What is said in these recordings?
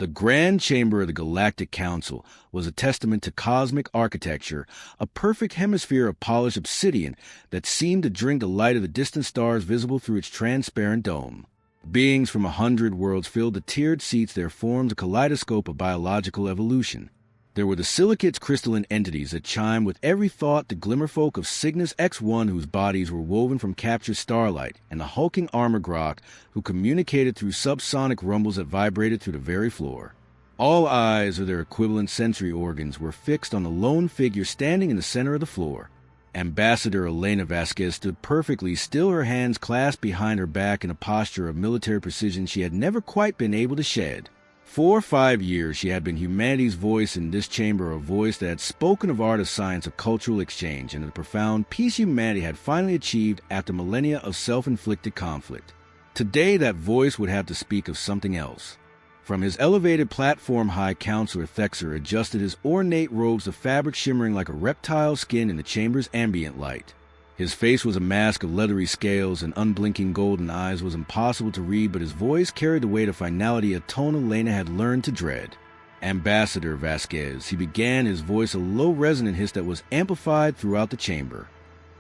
The Grand Chamber of the Galactic Council was a testament to cosmic architecture, a perfect hemisphere of polished obsidian that seemed to drink the light of the distant stars visible through its transparent dome. Beings from 100 worlds filled the tiered seats, their forms a kaleidoscope of biological evolution. There were the silicates, crystalline entities that chimed with every thought, the glimmerfolk of Cygnus X1 whose bodies were woven from captured starlight, and the hulking armor grok who communicated through subsonic rumbles that vibrated through the very floor. All eyes, or their equivalent sensory organs, were fixed on the lone figure standing in the center of the floor. Ambassador Elena Vasquez stood perfectly still, her hands clasped behind her back in a posture of military precision she had never quite been able to shed. For 5 years she had been humanity's voice in this chamber, a voice that had spoken of art, of science, of cultural exchange, and of the profound peace humanity had finally achieved after millennia of self-inflicted conflict. Today that voice would have to speak of something else. From his elevated platform, High Counselor Thexer adjusted his ornate robes of fabric shimmering like a reptile's skin in the chamber's ambient light. His face was a mask of leathery scales, and unblinking golden eyes was impossible to read, but his voice carried the weight of finality, a tone Elena had learned to dread. Ambassador Vasquez, he began, his voice a low resonant hiss that was amplified throughout the chamber.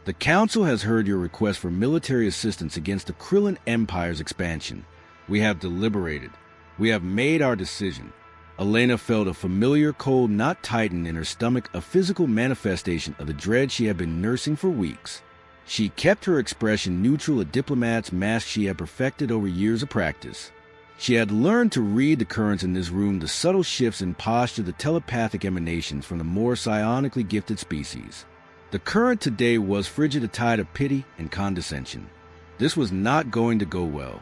The Council has heard your request for military assistance against the Krillin Empire's expansion. We have deliberated. We have made our decision. Elena felt a familiar cold knot tighten in her stomach, a physical manifestation of the dread she had been nursing for weeks. She kept her expression neutral, a diplomat's mask she had perfected over years of practice. She had learned to read the currents in this room, the subtle shifts in posture, the telepathic emanations from the more psionically gifted species. The current today was frigid, a tide of pity and condescension. This was not going to go well.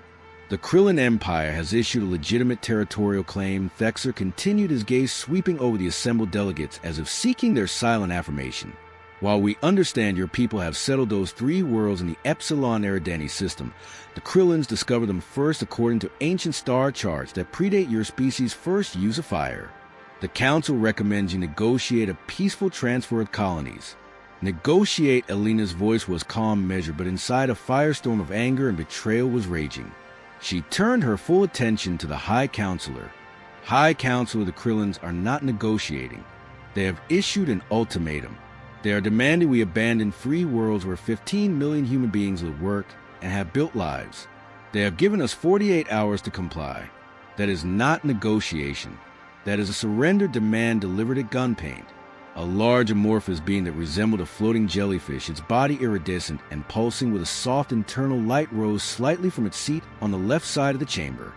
The Krillin Empire has issued a legitimate territorial claim. Thexer continued, his gaze sweeping over the assembled delegates as if seeking their silent affirmation. While we understand your people have settled those 3 worlds in the Epsilon Eridani system, the Krillins discovered them first according to ancient star charts that predate your species' first use of fire. The Council recommends you negotiate a peaceful transfer of colonies. Negotiate, Elena's voice was calm, measured, but inside a firestorm of anger and betrayal was raging. She turned her full attention to the High Counselor. High Counselor, the Krillins are not negotiating. They have issued an ultimatum. They are demanding we abandon 3 worlds where 15 million human beings live, work, and have built lives. They have given us 48 hours to comply. That is not negotiation. That is a surrender demand delivered at gunpoint. A large amorphous being that resembled a floating jellyfish, its body iridescent and pulsing with a soft internal light, rose slightly from its seat on the left side of the chamber.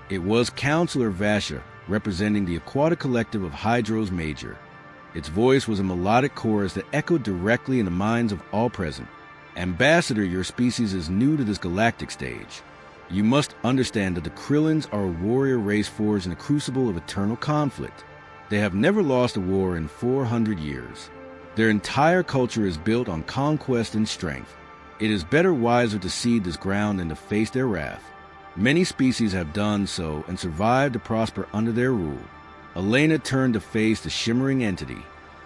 It was Counselor Vasha, representing the aquatic collective of Hydros Major. Its voice was a melodic chorus that echoed directly in the minds of all present. Ambassador, your species is new to this galactic stage. You must understand that the Krillins are a warrior race forged in the crucible of eternal conflict. They have never lost a war in 400 years. Their entire culture is built on conquest and strength. It is better, wiser to cede this ground than to face their wrath. Many species have done so and survived to prosper under their rule. Elena turned to face the shimmering entity.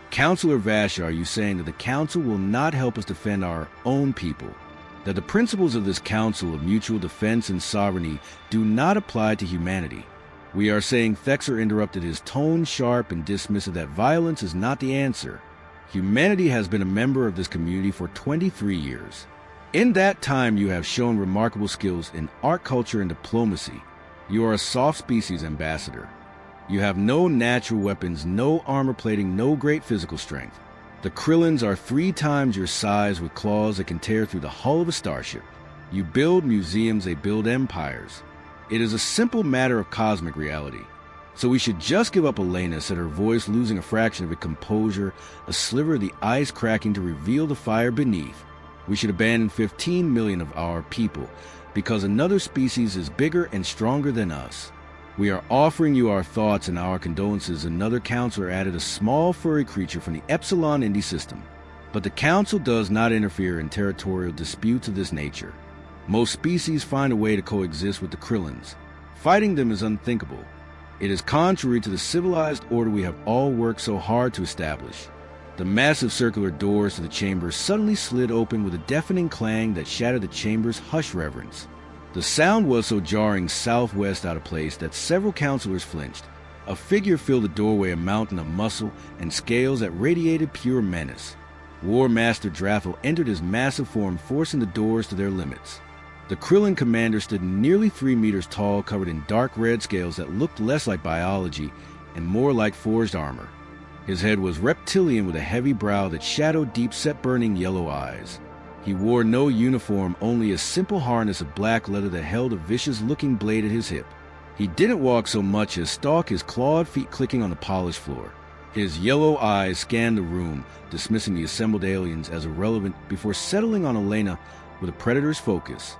Counselor Vasha, are you saying that the Council will not help us defend our own people? That the principles of this Council of mutual defense and sovereignty do not apply to humanity? We are saying, Thexer interrupted, his tone sharp and dismissive, that violence is not the answer. Humanity has been a member of this community for 23 years. In that time, you have shown remarkable skills in art, culture, and diplomacy. You are a soft species, Ambassador. You have no natural weapons, no armor plating, no great physical strength. The Krillins are 3 times your size, with claws that can tear through the hull of a starship. You build museums, they build empires. It is a simple matter of cosmic reality. So we should just give up, Elena said, her voice losing a fraction of its composure, a sliver of the ice cracking to reveal the fire beneath. We should abandon 15 million of our people, because another species is bigger and stronger than us. We are offering you our thoughts and our condolences. Another counselor added, a small furry creature from the Epsilon Indy system. But the Council does not interfere in territorial disputes of this nature. Most species find a way to coexist with the Krillins. Fighting them is unthinkable. It is contrary to the civilized order we have all worked so hard to establish. The massive circular doors to the chamber suddenly slid open with a deafening clang that shattered the chamber's hushed reverence. The sound was so jarring, southwest out of place, that several counselors flinched. A figure filled the doorway, a mountain of muscle and scales that radiated pure menace. War Master Drathel entered his massive form, forcing the doors to their limits. The Krillin commander stood nearly 3 meters tall, covered in dark red scales that looked less like biology and more like forged armor. His head was reptilian with a heavy brow that shadowed deep-set burning yellow eyes. He wore no uniform, only a simple harness of black leather that held a vicious-looking blade at his hip. He didn't walk so much as stalk, his clawed feet clicking on the polished floor. His yellow eyes scanned the room, dismissing the assembled aliens as irrelevant before settling on Elena with a predator's focus.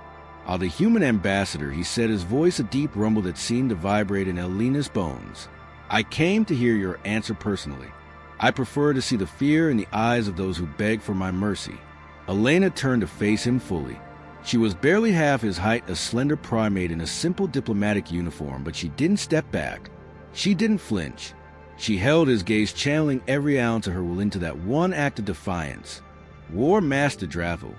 The human ambassador, he said, his voice a deep rumble that seemed to vibrate in Elena's bones. I came to hear your answer personally. I prefer to see the fear in the eyes of those who beg for my mercy. Elena turned to face him fully. She was barely half his height, a slender primate in a simple diplomatic uniform, but she didn't step back. She didn't flinch. She held his gaze, channeling every ounce of her will into that one act of defiance. War Master Drathel,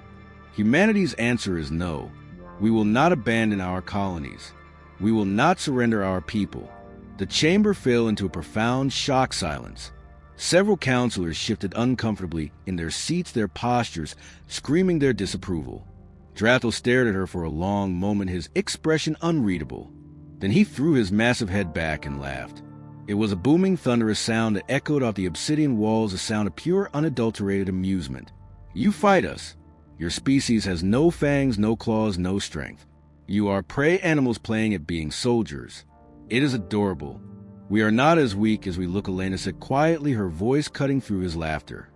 humanity's answer is no. We will not abandon our colonies. We will not surrender our people. The chamber fell into a profound shock silence. Several counselors shifted uncomfortably in their seats, their postures screaming their disapproval. Drathel stared at her for a long moment, his expression unreadable. Then he threw his massive head back and laughed. It was a booming, thunderous sound that echoed off the obsidian walls, a sound of pure, unadulterated amusement. You fight us. Your species has no fangs, no claws, no strength. You are prey animals playing at being soldiers. It is adorable. We are not as weak as we look, Elena said quietly, her voice cutting through his laughter.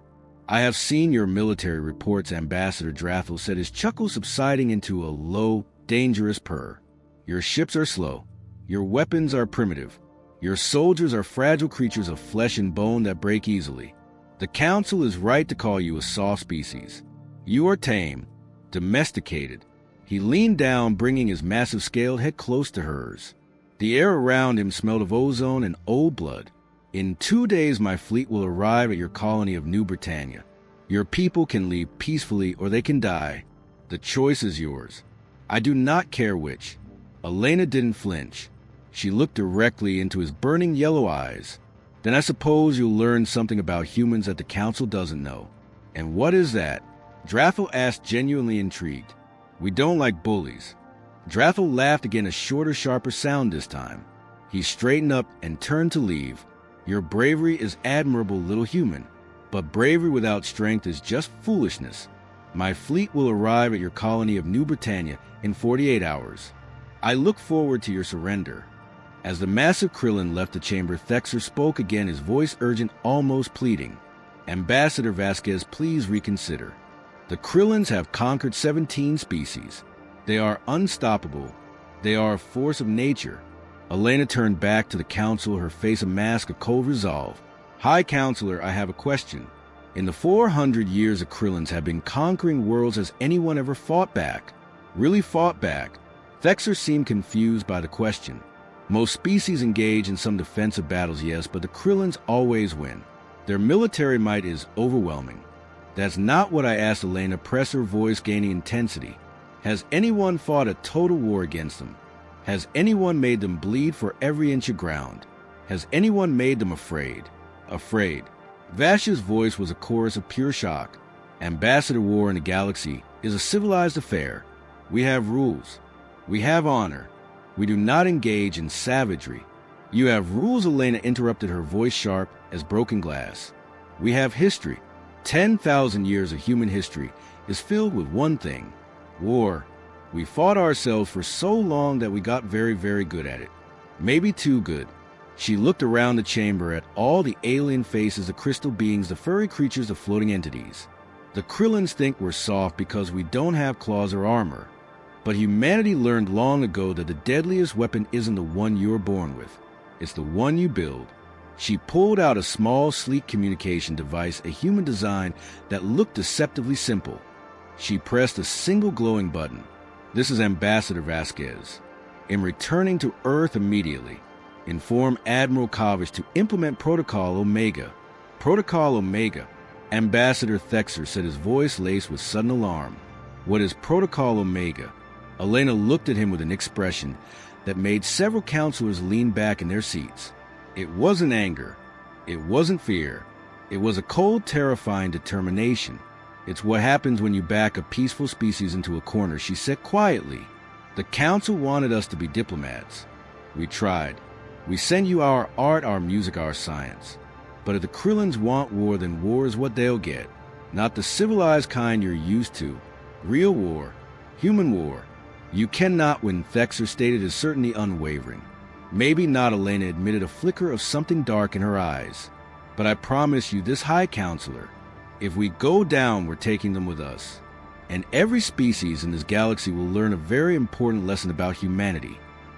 I have seen your military reports, Ambassador Drathel said, his chuckle subsiding into a low, dangerous purr. Your ships are slow. Your weapons are primitive. Your soldiers are fragile creatures of flesh and bone that break easily. The Council is right to call you a soft species. You are tame, domesticated. He leaned down, bringing his massive scaled head close to hers. The air around him smelled of ozone and old blood. In 2 days, my fleet will arrive at your colony of New Britannia. Your people can leave peacefully or they can die. The choice is yours. I do not care which. Elena didn't flinch. She looked directly into his burning yellow eyes. Then I suppose you'll learn something about humans that the Council doesn't know. And what is that? Drathel asked, genuinely intrigued. We don't like bullies. Drathel laughed again, a shorter, sharper sound this time. He straightened up and turned to leave. Your bravery is admirable, little human, but bravery without strength is just foolishness. My fleet will arrive at your colony of New Britannia in 48 hours. I look forward to your surrender. As the massive Krillin left the chamber, Thexer spoke again, his voice urgent, almost pleading. Ambassador Vasquez, please reconsider. The Krillins have conquered 17 species. They are unstoppable. They are a force of nature. Elena turned back to the Council, her face a mask of cold resolve. High Counselor, I have a question. In the 400 years the Krillins have been conquering worlds, has anyone ever fought back? Really fought back? Thexer seemed confused by the question. Most species engage in some defensive battles, yes, but the Krillins always win. Their military might is overwhelming. That's not what I asked, Elena, pressed her voice gaining intensity. Has anyone fought a total war against them? Has anyone made them bleed for every inch of ground? Has anyone made them afraid? Afraid. Vash's voice was a chorus of pure shock. Ambassador, war in the galaxy is a civilized affair. We have rules. We have honor. We do not engage in savagery. You have rules, Elena interrupted, her voice sharp as broken glass. We have history. 10,000 years of human history is filled with one thing: war. We fought ourselves for so long that we got very, very good at it. Maybe too good. She looked around the chamber at all the alien faces, the crystal beings, the furry creatures, the floating entities. The Krillins think we're soft because we don't have claws or armor. But humanity learned long ago that the deadliest weapon isn't the one you're born with. It's the one you build. She pulled out a small, sleek communication device, a human design that looked deceptively simple. She pressed a single glowing button. This is Ambassador Vasquez. In returning to Earth immediately, inform Admiral Kovish to implement Protocol Omega. Protocol Omega. Ambassador Thexer said, his voice laced with sudden alarm. What is Protocol Omega? Elena looked at him with an expression that made several counselors lean back in their seats. It wasn't anger. It wasn't fear. It was a cold, terrifying determination. It's what happens when you back a peaceful species into a corner, she said quietly. The council wanted us to be diplomats. We tried. We send you our art, our music, our science. But if the Krillins want war, then war is what they'll get. Not the civilized kind you're used to. Real war. Human war. You cannot win, Thexer stated as certainty unwavering. Maybe not, Elena admitted, a flicker of something dark in her eyes. But I promise you this, High Counselor, if we go down, we're taking them with us. And every species in this galaxy will learn a very important lesson about humanity.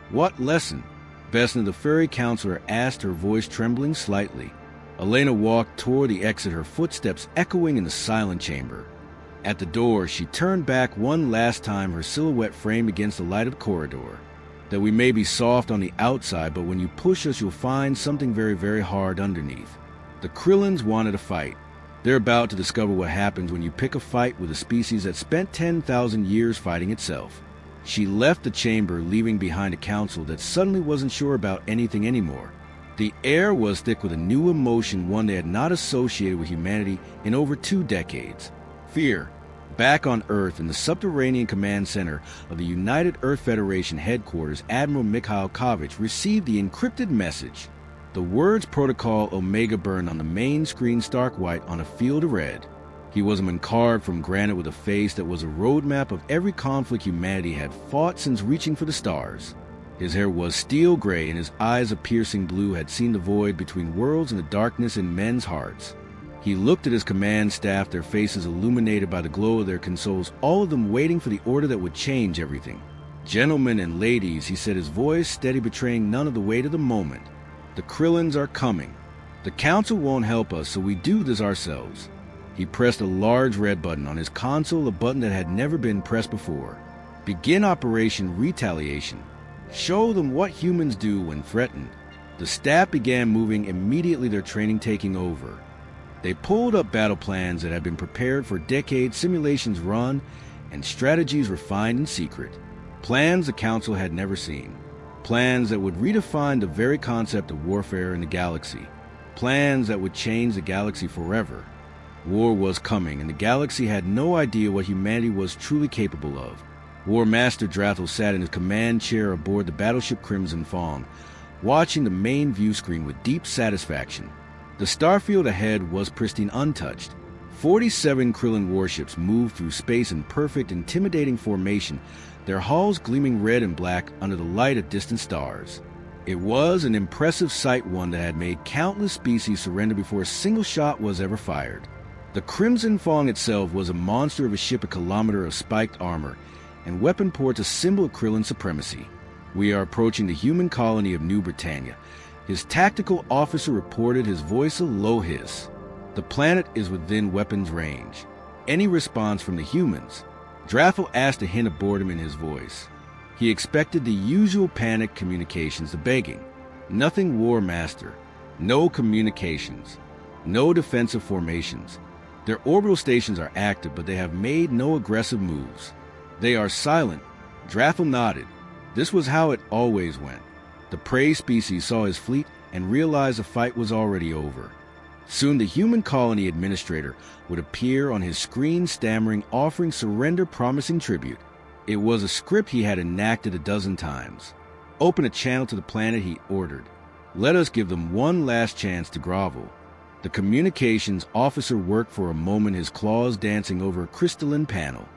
What lesson? Vesna, the fairy counselor, asked, her voice trembling slightly. Elena walked toward the exit, her footsteps echoing in the silent chamber. At the door, she turned back one last time, her silhouette framed against the light of the corridor. That we may be soft on the outside, but when you push us, you'll find something very, very hard underneath. The Krillins wanted a fight. They're about to discover what happens when you pick a fight with a species that spent 10,000 years fighting itself. She left the chamber, leaving behind a council that suddenly wasn't sure about anything anymore. The air was thick with a new emotion, one they had not associated with humanity in over 2 decades. Fear. Back on Earth, in the subterranean command center of the United Earth Federation headquarters, Admiral Mikhail Kovic received the encrypted message. The words Protocol Omega burned on the main screen stark white on a field of red. He was a man carved from granite with a face that was a roadmap of every conflict humanity had fought since reaching for the stars. His hair was steel gray and his eyes, a piercing blue, had seen the void between worlds and the darkness in men's hearts. He looked at his command staff, their faces illuminated by the glow of their consoles, all of them waiting for the order that would change everything. Gentlemen and ladies, he said, his voice steady, betraying none of the weight of the moment. The Krillins are coming. The council won't help us, so we do this ourselves. He pressed a large red button on his console, a button that had never been pressed before. Begin Operation Retaliation. Show them what humans do when threatened. The staff began moving, immediately their training taking over. They pulled up battle plans that had been prepared for decades, simulations run, and strategies refined in secret. Plans the council had never seen. Plans that would redefine the very concept of warfare in the galaxy. Plans that would change the galaxy forever. War was coming, and the galaxy had no idea what humanity was truly capable of. War Master Drathel sat in his command chair aboard the battleship Crimson Fawn, watching the main view screen with deep satisfaction. The starfield ahead was pristine, untouched. 47 Krillin warships moved through space in perfect, intimidating formation, their hulls gleaming red and black under the light of distant stars. It was an impressive sight, one that had made countless species surrender before a single shot was ever fired. The Crimson Fawn itself was a monster of a ship, a kilometer of spiked armor, and weapon ports, a symbol of Krillin supremacy. We are approaching the human colony of New Britannia. His tactical officer reported, his voice a low hiss. The planet is within weapons range. Any response from the humans? Drathel asked, a hint of boredom in his voice. He expected the usual panic communications, the begging. Nothing, War Master. No communications. No defensive formations. Their orbital stations are active, but they have made no aggressive moves. They are silent. Drathel nodded. This was how it always went. The prey species saw his fleet and realized the fight was already over. Soon the human colony administrator would appear on his screen, stammering, offering surrender, promising tribute. It was a script he had enacted a dozen times. Open a channel to the planet, he ordered. Let us give them one last chance to grovel. The communications officer worked for a moment, his claws dancing over a crystalline panel.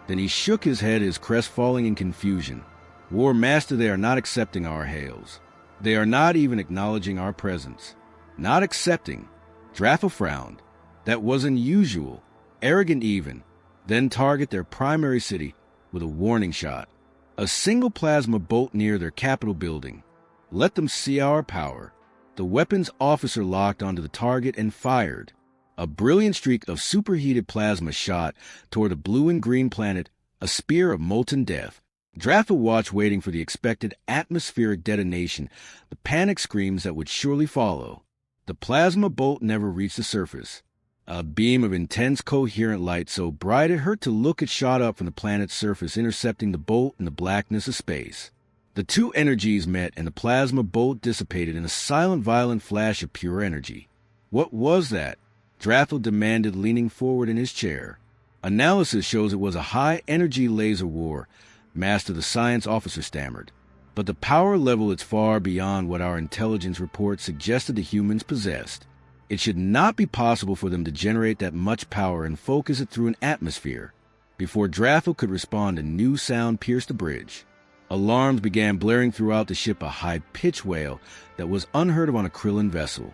Then he shook his head, his crest falling in confusion. War Master, they are not accepting our hails. They are not even acknowledging our presence. Not accepting. Drathel frowned. That was unusual, arrogant even. Then target their primary city with a warning shot. A single plasma bolt near their capital building. Let them see our power. The weapons officer locked onto the target and fired. A brilliant streak of superheated plasma shot toward the blue and green planet, a spear of molten death. Drathel watched, waiting for the expected atmospheric detonation, the panic screams that would surely follow. The plasma bolt never reached the surface. A beam of intense, coherent light so bright it hurt to look, it shot up from the planet's surface, intercepting the bolt in the blackness of space. The two energies met and the plasma bolt dissipated in a silent, violent flash of pure energy. What was that? Drathel demanded, leaning forward in his chair. Analysis shows it was a high-energy laser war, Master the Science Officer stammered. But the power level is far beyond what our intelligence report suggested the humans possessed. It should not be possible for them to generate that much power and focus it through an atmosphere. Before Drathel could respond, a new sound pierced the bridge. Alarms began blaring throughout the ship, a high-pitched wail that was unheard of on a Krillin vessel.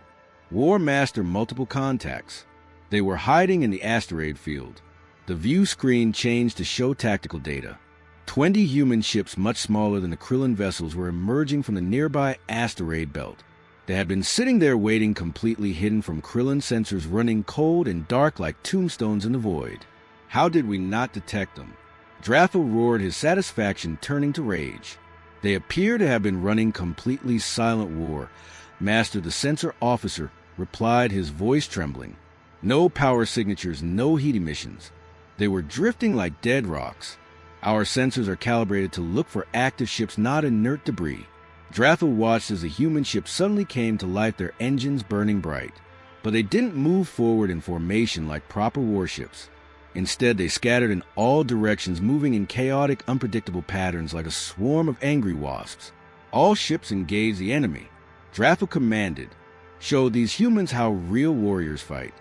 War Master multiple contacts. They were hiding in the asteroid field. The view screen changed to show tactical data. 20 human ships much smaller than the Krillin vessels were emerging from the nearby asteroid belt. They had been sitting there waiting, completely hidden from Krillin sensors running cold and dark like tombstones in the void. How did we not detect them? Drathel roared, his satisfaction turning to rage. They appear to have been running completely silent war. Master the Sensor Officer replied, his voice trembling. No power signatures, no heat emissions. They were drifting like dead rocks. Our sensors are calibrated to look for active ships, not inert debris. Drathel watched as the human ship suddenly came to life, their engines burning bright. But they didn't move forward in formation like proper warships. Instead, they scattered in all directions, moving in chaotic, unpredictable patterns like a swarm of angry wasps. All ships engaged the enemy. Drathel commanded. Show these humans how real warriors fight.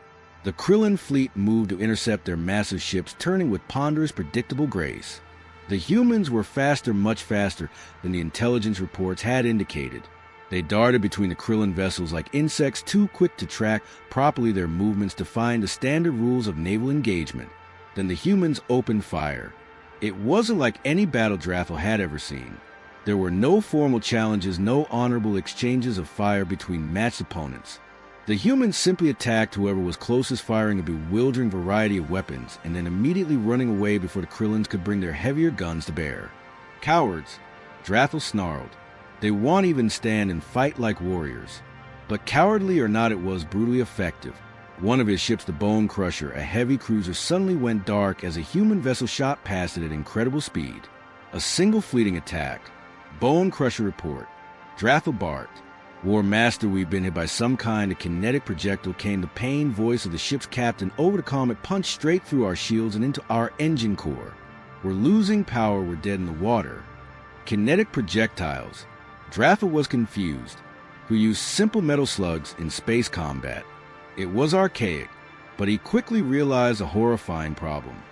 The Krillin fleet moved to intercept their massive ships, turning with ponderous, predictable grace. The humans were faster, much faster than the intelligence reports had indicated. They darted between the Krillin vessels like insects, too quick to track properly their movements, defying the standard rules of naval engagement. Then the humans opened fire. It wasn't like any battle Drathel had ever seen. There were no formal challenges, no honorable exchanges of fire between matched opponents. The humans simply attacked whoever was closest, firing a bewildering variety of weapons, and then immediately running away before the Krillins could bring their heavier guns to bear. Cowards, Drathel snarled. They won't even stand and fight like warriors. But cowardly or not, it was brutally effective. One of his ships, the Bone Crusher, a heavy cruiser, suddenly went dark as a human vessel shot past it at incredible speed. A single fleeting attack. Bone Crusher report. Drathel barked. War Master, we've been hit by some kind of kinetic projectile, came the pained voice of the ship's captain over the comm. It punched straight through our shields and into our engine core. We're losing power, we're dead in the water. Kinetic projectiles. Drathel was confused. Who used simple metal slugs in space combat. It was archaic, but he quickly realized a horrifying problem.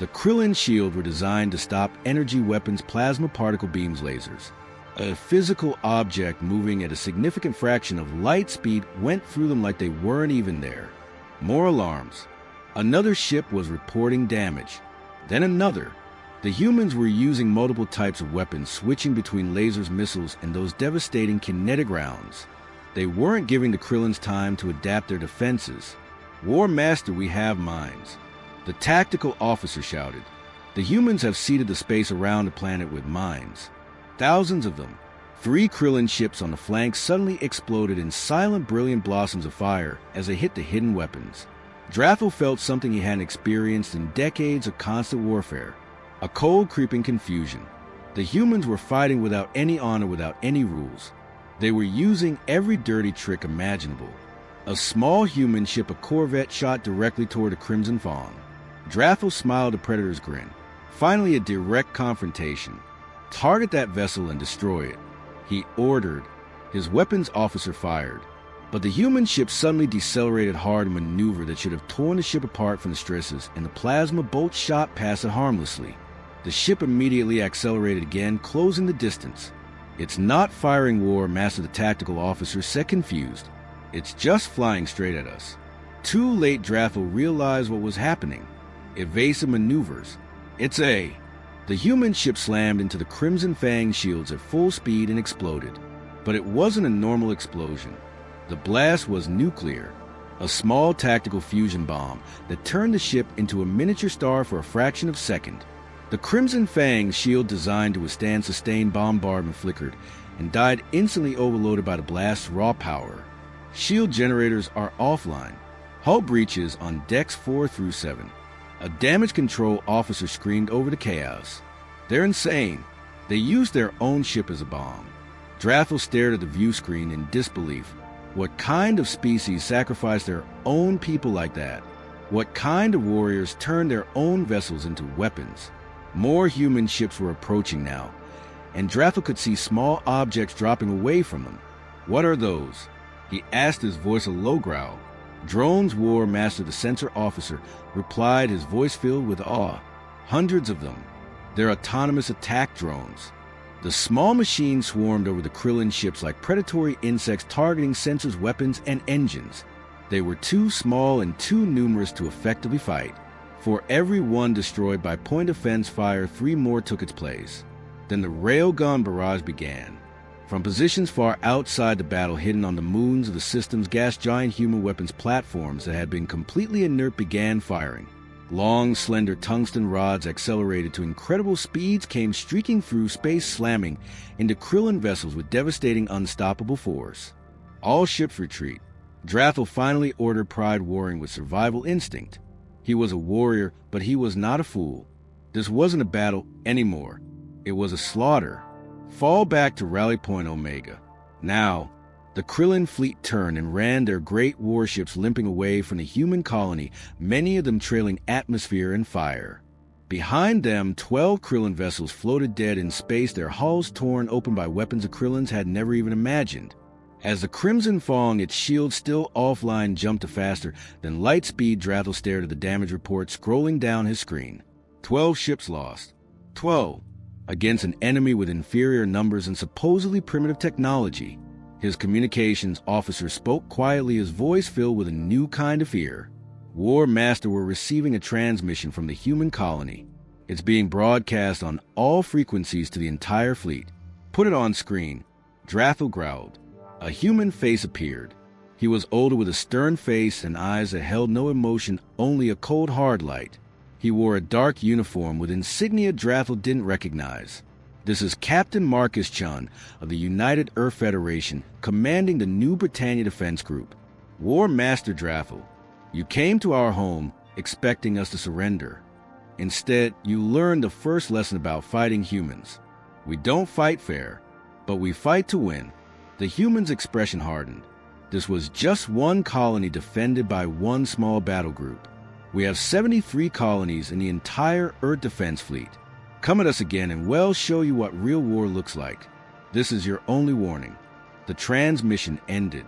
The Krillin shield were designed to stop energy weapons, plasma particle beams, lasers. A physical object moving at a significant fraction of light speed went through them like they weren't even there. More alarms. Another ship was reporting damage. Then another. The humans were using multiple types of weapons, switching between lasers, missiles, and those devastating kinetic rounds. They weren't giving the Krillins time to adapt their defenses. War Master, we have mines. The tactical officer shouted. The humans have seeded the space around the planet with mines. Thousands of them. 3 Krillin ships on the flanks suddenly exploded in silent, brilliant blossoms of fire as they hit the hidden weapons. Drathel felt something he hadn't experienced in decades of constant warfare. A cold, creeping confusion. The humans were fighting without any honor, without any rules. They were using every dirty trick imaginable. A small human ship, a corvette, shot directly toward a Crimson Fawn. Drathel smiled a predator's grin. Finally, a direct confrontation. Target that vessel and destroy it. He ordered. His weapons officer fired. But the human ship suddenly decelerated hard, a maneuver that should have torn the ship apart from the stresses, and the plasma bolt shot past it harmlessly. The ship immediately accelerated again, closing the distance. It's not firing, War Master, the tactical officer said, confused. It's just flying straight at us. Too late, Drathel realized what was happening. Evasive maneuvers. It's a... The human ship slammed into the Crimson Fang shields at full speed and exploded. But it wasn't a normal explosion. The blast was nuclear. A small tactical fusion bomb that turned the ship into a miniature star for a fraction of a second. The Crimson Fang's shield, designed to withstand sustained bombardment, flickered and died, instantly overloaded by the blast's raw power. Shield generators are offline. Hull breaches on decks 4 through 7. A damage control officer screamed over the chaos. They're insane. They used their own ship as a bomb. Drathel stared at the view screen in disbelief. What kind of species sacrificed their own people like that? What kind of warriors turned their own vessels into weapons? More human ships were approaching now, and Drathel could see small objects dropping away from them. What are those? He asked, his voice a low growl. Drones, War Master, the sensor officer, replied, his voice filled with awe. Hundreds of them. They're autonomous attack drones. The small machines swarmed over the Krillin ships like predatory insects targeting sensors, weapons, and engines. They were too small and too numerous to effectively fight. For every one destroyed by point-of-fence fire, 3 more took its place. Then the railgun barrage began. From positions far outside the battle, hidden on the moons of the system's gas giant human weapons platforms that had been completely inert began firing. Long, slender tungsten rods accelerated to incredible speeds came streaking through space, slamming into Krillin vessels with devastating, unstoppable force. All ships retreat. Drathel finally ordered, pride warring with survival instinct. He was a warrior, but he was not a fool. This wasn't a battle anymore. It was a slaughter. Fall back to Rally Point Omega. Now, the Krillin fleet turned and ran their great warships limping away from the human colony, many of them trailing atmosphere and fire. Behind them, 12 Krillin vessels floated dead in space, their hulls torn open by weapons the Krillins had never even imagined. As the Crimson Fong, its shield still offline, jumped to faster than light speed, Drathel stared at the damage report scrolling down his screen. 12 ships lost. 12. Against an enemy with inferior numbers and supposedly primitive technology. His communications officer spoke quietly, his voice filled with a new kind of fear. War Master, were receiving a transmission from the human colony. It's being broadcast on all frequencies to the entire fleet. Put it on screen. Drathel growled. A human face appeared. He was older, with a stern face and eyes that held no emotion, only a cold, hard light. He wore a dark uniform with insignia Drathel didn't recognize. This is Captain Marcus Chun of the United Earth Federation, commanding the New Britannia Defense Group. War Master Drathel, you came to our home expecting us to surrender. Instead, you learned the first lesson about fighting humans. We don't fight fair, but we fight to win. The human's expression hardened. This was just one colony defended by one small battle group. We have 73 colonies in the entire Earth Defense Fleet. Come at us again and we'll show you what real war looks like. This is your only warning. The transmission ended.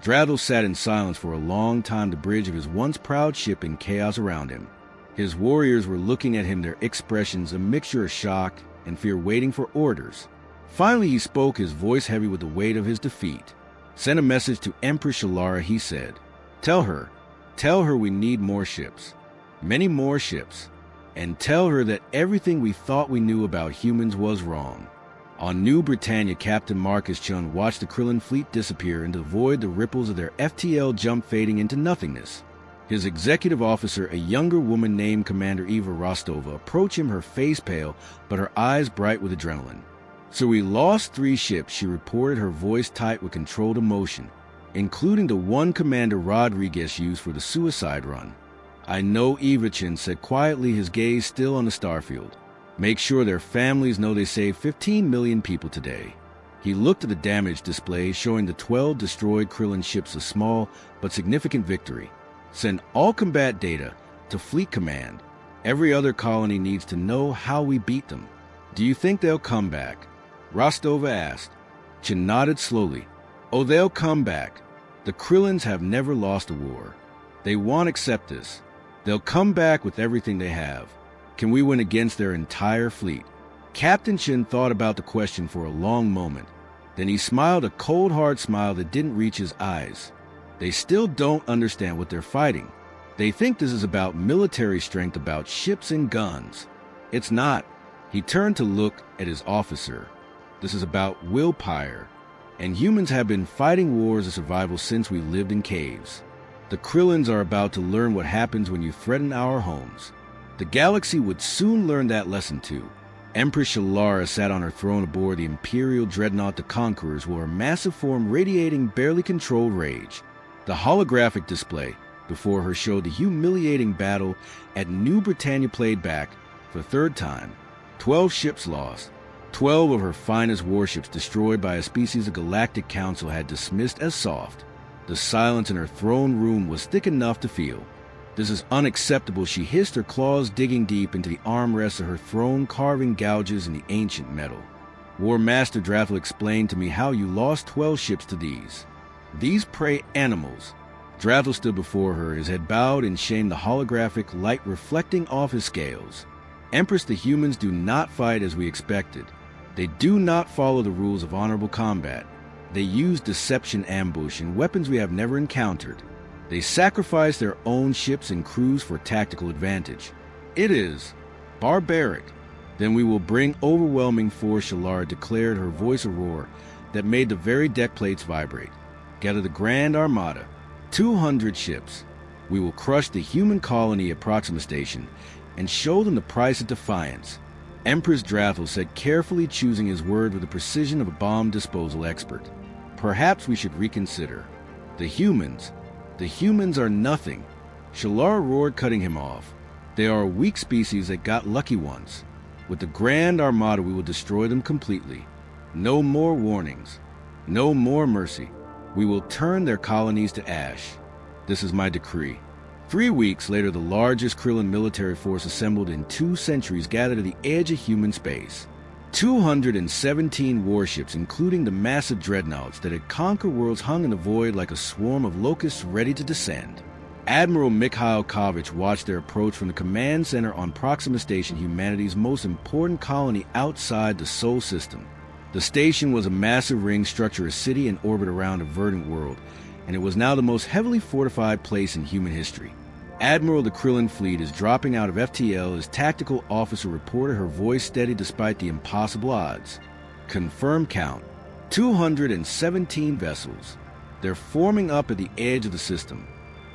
Drathel sat in silence for a long time, the bridge of his once proud ship in chaos around him. His warriors were looking at him, their expressions a mixture of shock and fear, waiting for orders. Finally he spoke, his voice heavy with the weight of his defeat. Send a message to Empress Shalara, he said. Tell her we need more ships. Many more ships. And tell her that everything we thought we knew about humans was wrong. On New Britannia, Captain Marcus Chun watched the Krillin fleet disappear into the void, the ripples of their FTL jump fading into nothingness. His executive officer, a younger woman named Commander Eva Rostova, approached him, her face pale, but her eyes bright with adrenaline. So we lost 3 ships, she reported, her voice tight with controlled emotion, including the one Commander Rodriguez used for the suicide run. I know, Eva-chan said quietly, his gaze still on the starfield. Make sure their families know they saved 15 million people today. He looked at the damage display showing the 12 destroyed Krillin ships, a small but significant victory. Send all combat data to Fleet Command. Every other colony needs to know how we beat them. Do you think they'll come back? Rostova asked. Chin nodded slowly. Oh, they'll come back. The Krillins have never lost a war. They won't accept this. They'll come back with everything they have. Can we win against their entire fleet? Captain Chin thought about the question for a long moment. Then he smiled, a cold, hard smile that didn't reach his eyes. They still don't understand what they're fighting. They think this is about military strength, about ships and guns. It's not. He turned to look at his officer. This is about willpower. And humans have been fighting wars of survival since we lived in caves. The Krillins are about to learn what happens when you threaten our homes. The galaxy would soon learn that lesson too. Empress Shalara sat on her throne aboard the Imperial Dreadnought. The Conquerors wore a massive form radiating barely controlled rage. The holographic display before her showed the humiliating battle at New Britannia played back for the 3rd time. 12 ships lost. 12 of her finest warships destroyed by a species the Galactic Council had dismissed as soft. The silence in her throne room was thick enough to feel. "This is unacceptable," she hissed, her claws digging deep into the armrests of her throne, carving gouges in the ancient metal. "War Master Draffel explained to me how you lost 12 ships to these prey animals." Draffel stood before her, his head bowed in shame, the holographic light reflecting off his scales. "Empress, the humans do not fight as we expected. They do not follow the rules of honorable combat. They use deception, ambush, and weapons we have never encountered. They sacrifice their own ships and crews for tactical advantage. It is barbaric. Then we will bring overwhelming force," Shallara declared, her voice a roar that made the very deck plates vibrate. "Gather the Grand Armada, 200 ships. We will crush the human colony at Proxima Station and show them the price of defiance." Empress Draffel said, carefully choosing his word with the precision of a bomb disposal expert. "Perhaps we should reconsider. The humans are nothing." Shallara roared, cutting him off. "They are a weak species that got lucky once. With the Grand Armada we will destroy them completely. No more warnings. No more mercy. We will turn their colonies to ash. This is my decree." 3 weeks later, the largest Krillin military force assembled in 2 centuries gathered at the edge of human space. 217 warships, including the massive dreadnoughts that had conquered worlds, hung in the void like a swarm of locusts ready to descend. Admiral Mikhail Kovic watched their approach from the command center on Proxima Station, humanity's most important colony outside the Sol system. The station was a massive ring structure, a city in orbit around a verdant world, and it was now the most heavily fortified place in human history. "Admiral, the Krillin fleet is dropping out of FTL," his tactical officer reported, her voice steady despite the impossible odds. "Confirmed count, 217 vessels. They're forming up at the edge of the system.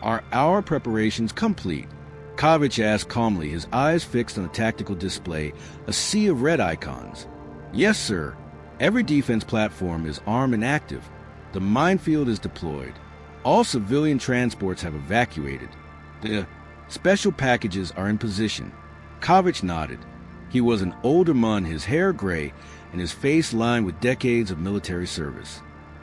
Are our preparations complete?" Kovic asked calmly, his eyes fixed on the tactical display, a sea of red icons. "Yes, sir. Every defense platform is armed and active. The minefield is deployed. All civilian transports have evacuated. The special packages are in position." Kovic nodded. He was an older man, his hair gray and his face lined with decades of military service.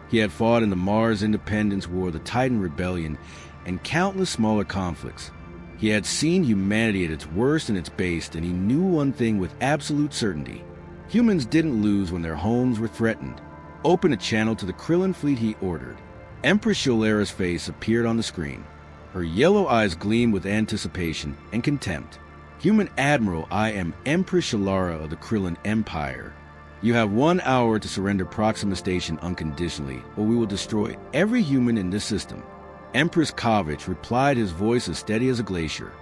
He had fought in the Mars Independence War, the Titan Rebellion, and countless smaller conflicts. He had seen humanity at its worst and its base, and he knew one thing with absolute certainty. Humans didn't lose when their homes were threatened. "Open a channel to the Krillin fleet," he ordered. Empress Shalara's face appeared on the screen. Her yellow eyes gleamed with anticipation and contempt. "Human Admiral, I am Empress Shallara of the Krillin Empire. You have 1 hour to surrender Proxima Station unconditionally, or we will destroy every human in this system." Empress Kovic replied, his voice as steady as a glacier.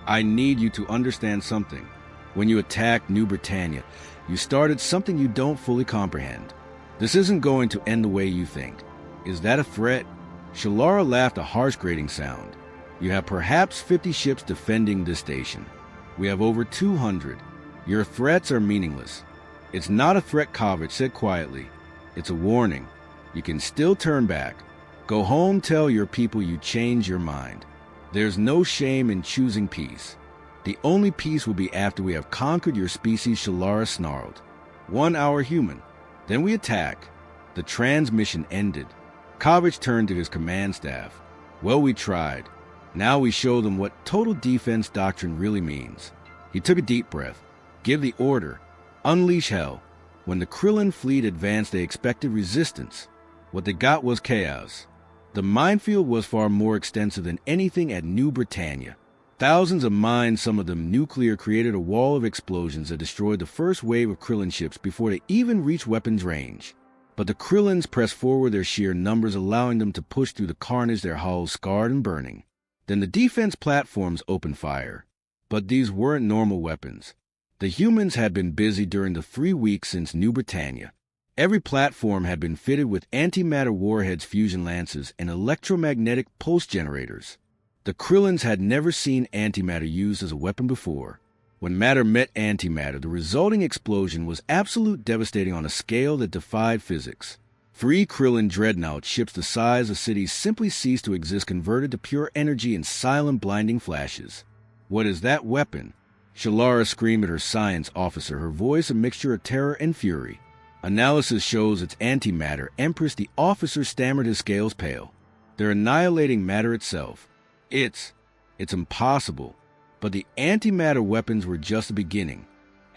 "I need you to understand something. When you attacked New Britannia, you started something you don't fully comprehend. This isn't going to end the way you think. Is that a threat?" Shallara laughed, a harsh grating sound. "You have perhaps 50 ships defending this station. We have over 200. Your threats are meaningless." "It's not a threat," Kovic said quietly. "It's a warning. You can still turn back. Go home, tell your people you changed your mind. There's no shame in choosing peace. The only peace will be after we have conquered your species," Shallara snarled. 1 hour human. Then we attack." The transmission ended. Kovic turned to his command staff. "Well, we tried. Now we show them what total defense doctrine really means." He took a deep breath. "Give the order. Unleash hell." When the Krillin fleet advanced, they expected resistance. What they got was chaos. The minefield was far more extensive than anything at New Britannia. Thousands of mines, some of them nuclear, created a wall of explosions that destroyed the first wave of Krillin ships before they even reached weapons range. But the Krillins pressed forward, their sheer numbers allowing them to push through the carnage, their hulls scarred and burning. Then the defense platforms opened fire. But these weren't normal weapons. The humans had been busy during the 3 weeks since New Britannia. Every platform had been fitted with antimatter warheads, fusion lances, and electromagnetic pulse generators. The Krillins had never seen antimatter used as a weapon before. When matter met antimatter, the resulting explosion was absolute, devastating on a scale that defied physics. 3 Krillin dreadnought ships the size of cities simply ceased to exist, converted to pure energy in silent, blinding flashes. "What is that weapon?" Shalara screamed at her science officer, her voice a mixture of terror and fury. Analysis shows it's antimatter. Empress, the officer stammered, his scales pale. They're annihilating matter itself. It's impossible. But the antimatter weapons were just the beginning.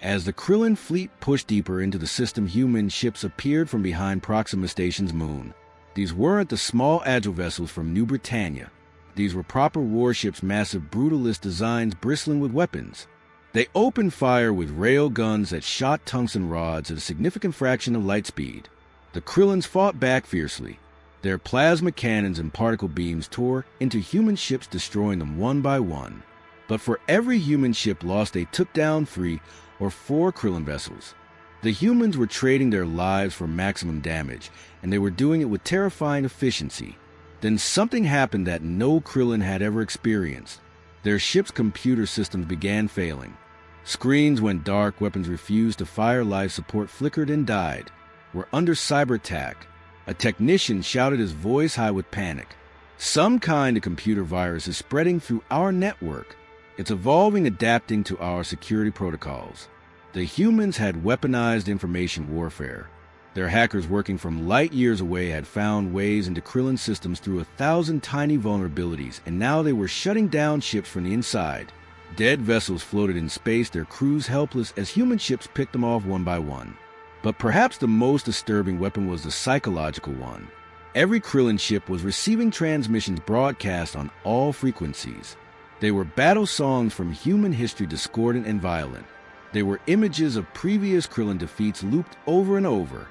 As the Krillin fleet pushed deeper into the system, human ships appeared from behind Proxima Station's moon. These weren't the small agile vessels from New Britannia. These were proper warships, massive brutalist designs bristling with weapons. They opened fire with rail guns that shot tungsten rods at a significant fraction of light speed. The Krillins fought back fiercely. Their plasma cannons and particle beams tore into human ships, destroying them one by one. But for every human ship lost, they took down 3 or 4 Krillin vessels. The humans were trading their lives for maximum damage, and they were doing it with terrifying efficiency. Then something happened that no Krillin had ever experienced. Their ship's computer systems began failing. Screens went dark, weapons refused to fire, life support flickered and died. We're under cyber attack. A technician shouted, his voice high with panic. Some kind of computer virus is spreading through our network. It's evolving, adapting to our security protocols. The humans had weaponized information warfare. Their hackers working from light years away had found ways into Krillin systems through 1,000 tiny vulnerabilities, and now they were shutting down ships from the inside. Dead vessels floated in space, their crews helpless as human ships picked them off one by one. But perhaps the most disturbing weapon was the psychological one. Every Krillin ship was receiving transmissions broadcast on all frequencies. They were battle songs from human history, discordant and violent. They were images of previous Krillin defeats looped over and over.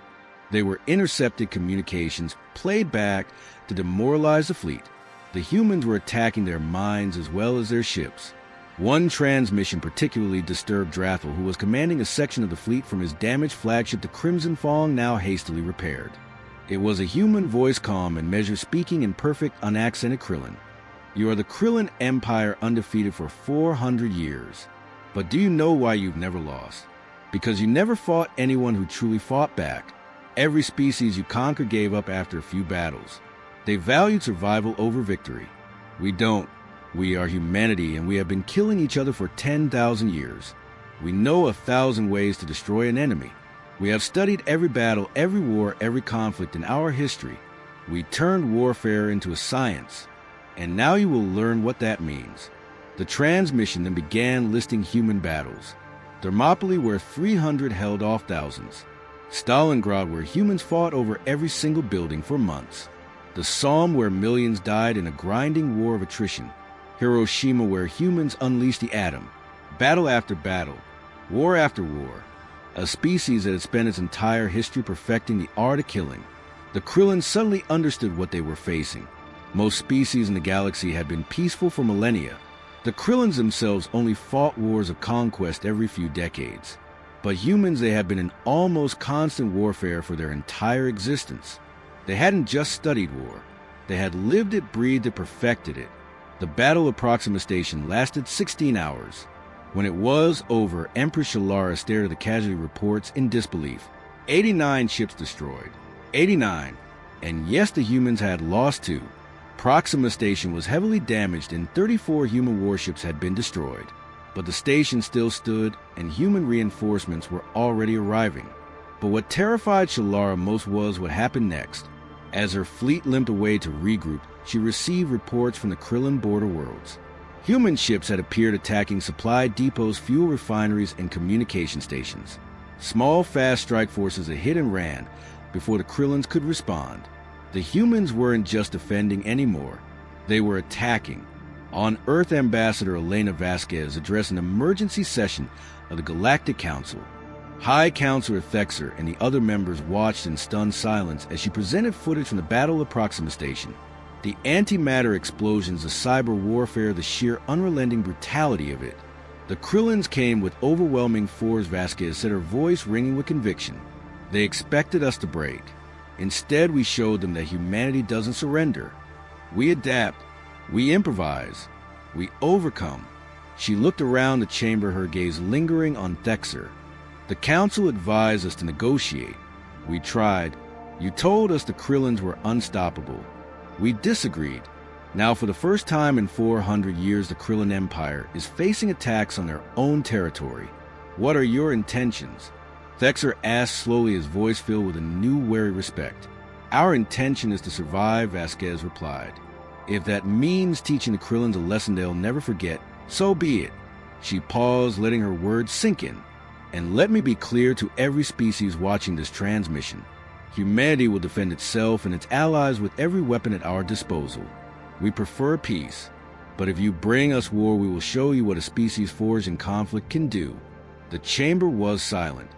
They were intercepted communications played back to demoralize the fleet. The humans were attacking their minds as well as their ships. One transmission particularly disturbed Drathel, who was commanding a section of the fleet from his damaged flagship, the Crimson Fong, now hastily repaired. It was a human voice, calm and measured, speaking in perfect, unaccented Krillin. You are the Krillin Empire, undefeated for 400 years. But do you know why you've never lost? Because you never fought anyone who truly fought back. Every species you conquered gave up after a few battles. They valued survival over victory. We don't. We are humanity, and we have been killing each other for 10,000 years. We know 1,000 ways to destroy an enemy. We have studied every battle, every war, every conflict in our history. We turned warfare into a science. And now you will learn what that means. The transmission then began listing human battles. Thermopylae, where 300 held off thousands. Stalingrad, where humans fought over every single building for months. The Somme, where millions died in a grinding war of attrition. Hiroshima, where humans unleashed the atom. Battle after battle. War after war. A species that had spent its entire history perfecting the art of killing. The Krillin suddenly understood what they were facing. Most species in the galaxy had been peaceful for millennia. The Krillins themselves only fought wars of conquest every few decades. But humans, they had been in almost constant warfare for their entire existence. They hadn't just studied war. They had lived it, breathed it, perfected it. The Battle of Proxima Station lasted 16 hours. When it was over, Empress Shalara stared at the casualty reports in disbelief. 89 ships destroyed. 89. And yes, the humans had lost too. Proxima Station was heavily damaged and 34 human warships had been destroyed. But the station still stood, and human reinforcements were already arriving. But what terrified Shalara most was what happened next. As her fleet limped away to regroup, she received reports from the Krillin border worlds. Human ships had appeared attacking supply depots, fuel refineries, and communication stations. Small, fast strike forces had hit and ran before the Krillins could respond. The humans weren't just defending anymore. They were attacking. On Earth, Ambassador Elena Vasquez addressed an emergency session of the Galactic Council. High Counselor Thexer and the other members watched in stunned silence as she presented footage from the Battle of Proxima Station. The antimatter explosions, the cyber warfare, the sheer unrelenting brutality of it. The Krillins came with overwhelming force, Vasquez said, her voice ringing with conviction. They expected us to break. Instead, we showed them that humanity doesn't surrender. We adapt. We improvise. We overcome. She looked around the chamber, her gaze lingering on Thexer. The council advised us to negotiate. We tried. You told us the Krillins were unstoppable. We disagreed. Now, for the first time in 400 years, the Krillin Empire is facing attacks on their own territory. What are your intentions? Thexer asked slowly, his voice filled with a new wary respect. Our intention is to survive, Vasquez replied. If that means teaching the Krillins a lesson they'll never forget, so be it. She paused, letting her words sink in. And let me be clear to every species watching this transmission. Humanity will defend itself and its allies with every weapon at our disposal. We prefer peace, but if you bring us war, we will show you what a species forged in conflict can do. The chamber was silent.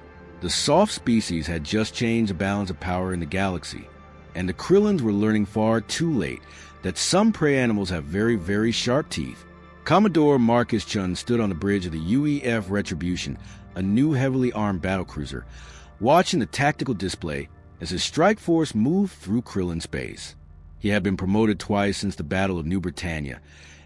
The soft species had just changed the balance of power in the galaxy, and the Krillins were learning far too late that some prey animals have very, very sharp teeth. Commodore Marcus Chun stood on the bridge of the UEF Retribution, a new heavily armed battlecruiser, watching the tactical display as his strike force moved through Krillin space. He had been promoted twice since the Battle of New Britannia,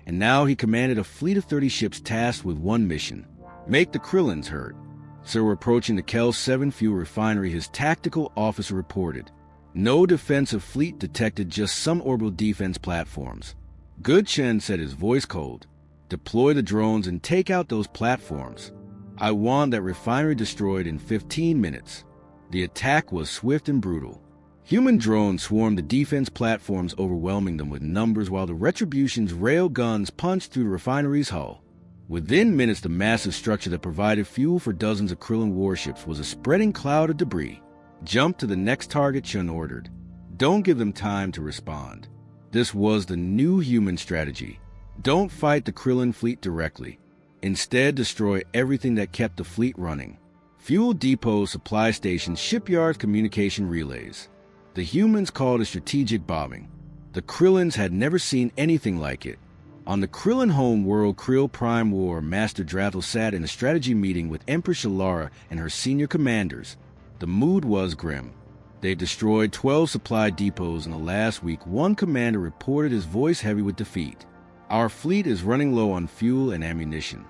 and now he commanded a fleet of 30 ships tasked with one mission: make the Krillins hurt. Sir, we're approaching the Kel 7 fuel refinery, his tactical officer reported. No defensive fleet detected, just some orbital defense platforms. Good, Chen said, his voice cold. Deploy the drones and take out those platforms. I want that refinery destroyed in 15 minutes. The attack was swift and brutal. Human drones swarmed the defense platforms, overwhelming them with numbers, while the Retribution's rail guns punched through the refinery's hull. Within minutes, the massive structure that provided fuel for dozens of Krillin warships was a spreading cloud of debris. Jump to the next target, Chun ordered. Don't give them time to respond. This was the new human strategy. Don't fight the Krillin fleet directly. Instead, destroy everything that kept the fleet running. Fuel depots, supply stations, shipyards, communication relays. The humans called it strategic bombing. The Krillins had never seen anything like it. On the Krillin home world, Krill Prime War, Master Drathel sat in a strategy meeting with Empress Shalara and her senior commanders. The mood was grim. They destroyed 12 supply depots in the last week. One commander reported, his voice heavy with defeat. Our fleet is running low on fuel and ammunition.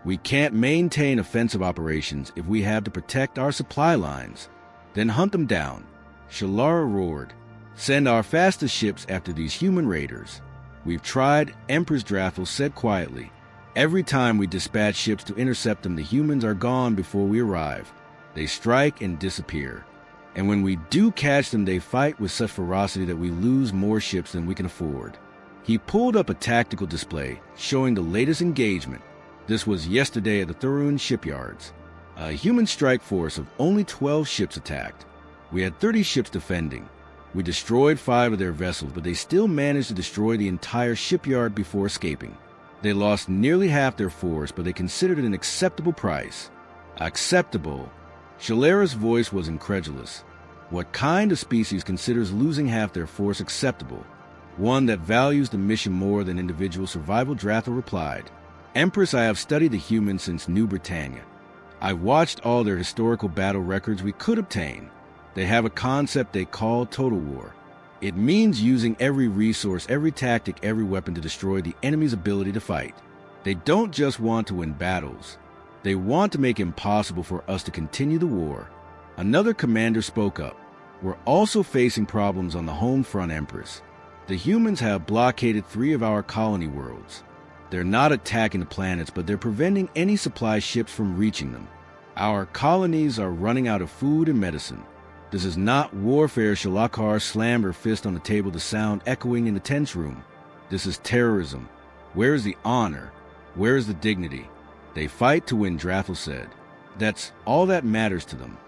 We can't maintain offensive operations if we have to protect our supply lines. Then hunt them down. Shalara roared. Send our fastest ships after these human raiders. We've tried, Empress Drathel said quietly. Every time we dispatch ships to intercept them, the humans are gone before we arrive. They strike and disappear. And when we do catch them, they fight with such ferocity that we lose more ships than we can afford. He pulled up a tactical display showing the latest engagement. This was yesterday at the Thurun shipyards. A human strike force of only 12 ships attacked. We had 30 ships defending. We destroyed 5 of their vessels, but they still managed to destroy the entire shipyard before escaping. They lost nearly half their force, but they considered it an acceptable price. Acceptable? Shalara's voice was incredulous. What kind of species considers losing half their force acceptable? One that values the mission more than individual survival, Drathel replied. Empress, I have studied the humans since New Britannia. I've watched all their historical battle records we could obtain. They have a concept they call total war. It means using every resource, every tactic, every weapon to destroy the enemy's ability to fight. They don't just want to win battles. They want to make it impossible for us to continue the war. Another commander spoke up. We're also facing problems on the home front, Empress. The humans have blockaded 3 of our colony worlds. They're not attacking the planets, but they're preventing any supply ships from reaching them. Our colonies are running out of food and medicine. This is not warfare. Shalakar slammed her fist on the table, the sound echoing in the tense room. This is terrorism. Where is the honor? Where is the dignity? They fight to win, Drathel said. That's all that matters to them.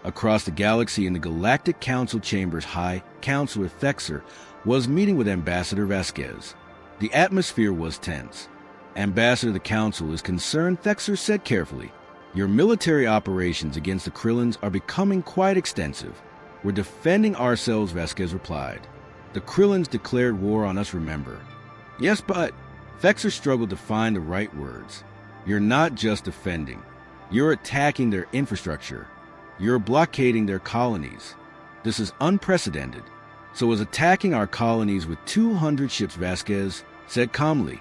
Across the galaxy in the Galactic Council chambers, High Counselor Thexer was meeting with Ambassador Vasquez. The atmosphere was tense. Ambassador, the Council is concerned, Thexer said carefully. Your military operations against the Krillins are becoming quite extensive. We're defending ourselves, Vasquez replied. The Krillins declared war on us, remember. Yes, but... Thexer struggled to find the right words. You're not just defending. You're attacking their infrastructure. You're blockading their colonies. This is unprecedented. So is attacking our colonies with 200 ships, Vasquez said calmly.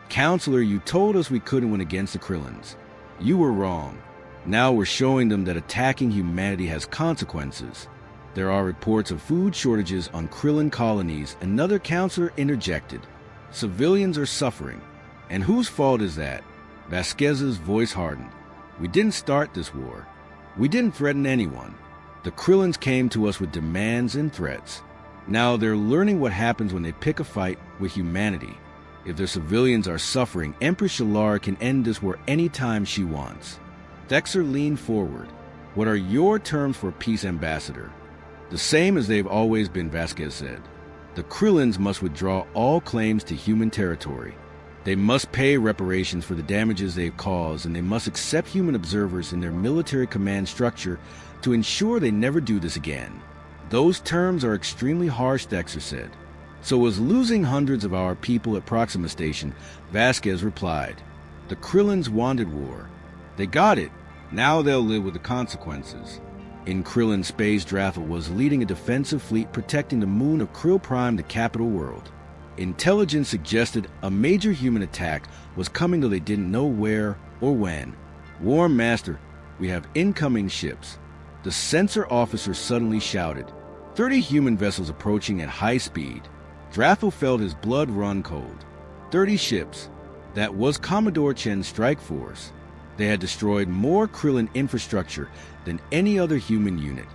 Counselor, you told us we couldn't win against the Krillins. You were wrong. Now we're showing them that attacking humanity has consequences. There are reports of food shortages on Krillin colonies. Another counselor interjected. Civilians are suffering. And whose fault is that? Vasquez's voice hardened. We didn't start this war. We didn't threaten anyone. The Krillins came to us with demands and threats. Now they're learning what happens when they pick a fight with humanity. If their civilians are suffering, Empress Shallara can end this war anytime she wants. Dexter leaned forward. What are your terms for peace, Ambassador? The same as they've always been, Vasquez said. The Krillins must withdraw all claims to human territory. They must pay reparations for the damages they've caused, and they must accept human observers in their military command structure to ensure they never do this again. Those terms are extremely harsh, Dexter said. So was losing hundreds of our people at Proxima Station, Vasquez replied. The Krillins wanted war. They got it. Now they'll live with the consequences. In Krillin space, Drathel was leading a defensive fleet protecting the moon of Krill Prime, the capital world. Intelligence suggested a major human attack was coming, though they didn't know where or when. War Master, we have incoming ships. The sensor officer suddenly shouted. 30 human vessels approaching at high speed. Drathel felt his blood run cold. 30 ships. That was Commodore Chen's strike force. They had destroyed more Krillin infrastructure than any other human unit.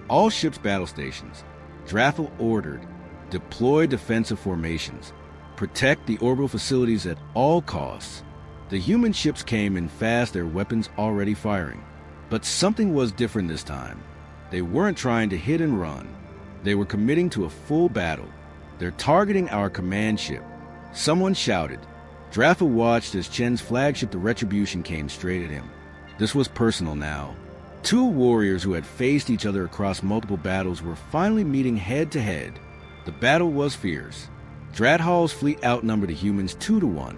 All ships' battle stations. Drathel ordered. Deploy defensive formations. Protect the orbital facilities at all costs. The human ships came in fast, their weapons already firing. But something was different this time. They weren't trying to hit and run. They were committing to a full battle. They're targeting our command ship. Someone shouted. Drathel watched as Chen's flagship, the Retribution, came straight at him. This was personal now. Two warriors who had faced each other across multiple battles were finally meeting head to head. The battle was fierce. Drathal's fleet outnumbered the humans 2-1,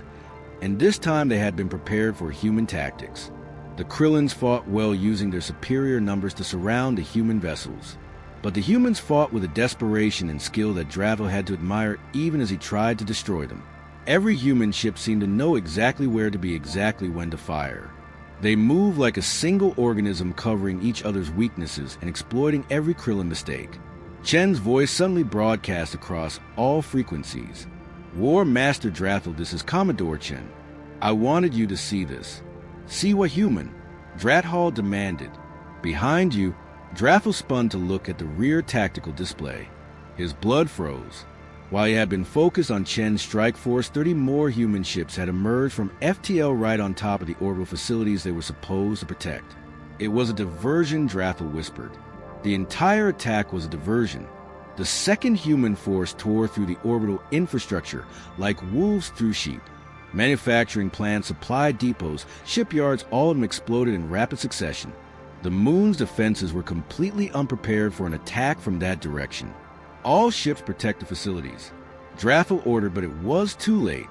and this time they had been prepared for human tactics. The Krillins fought well, using their superior numbers to surround the human vessels. But the humans fought with a desperation and skill that Drathel had to admire even as he tried to destroy them. Every human ship seemed to know exactly where to be, exactly when to fire. They moved like a single organism, covering each other's weaknesses and exploiting every Krillin mistake. Chen's voice suddenly broadcast across all frequencies. War Master Drathel, this is Commodore Chen. I wanted you to see this. See what human? Drathal demanded. Behind you, Drathel spun to look at the rear tactical display. His blood froze. While he had been focused on Chen's strike force, 30 more human ships had emerged from FTL right on top of the orbital facilities they were supposed to protect. It was a diversion, Drathel whispered. The entire attack was a diversion. The second human force tore through the orbital infrastructure like wolves through sheep. Manufacturing plants, supply depots, shipyards, all of them exploded in rapid succession. The moon's defenses were completely unprepared for an attack from that direction. All ships protect the facilities. Drathel ordered, but it was too late.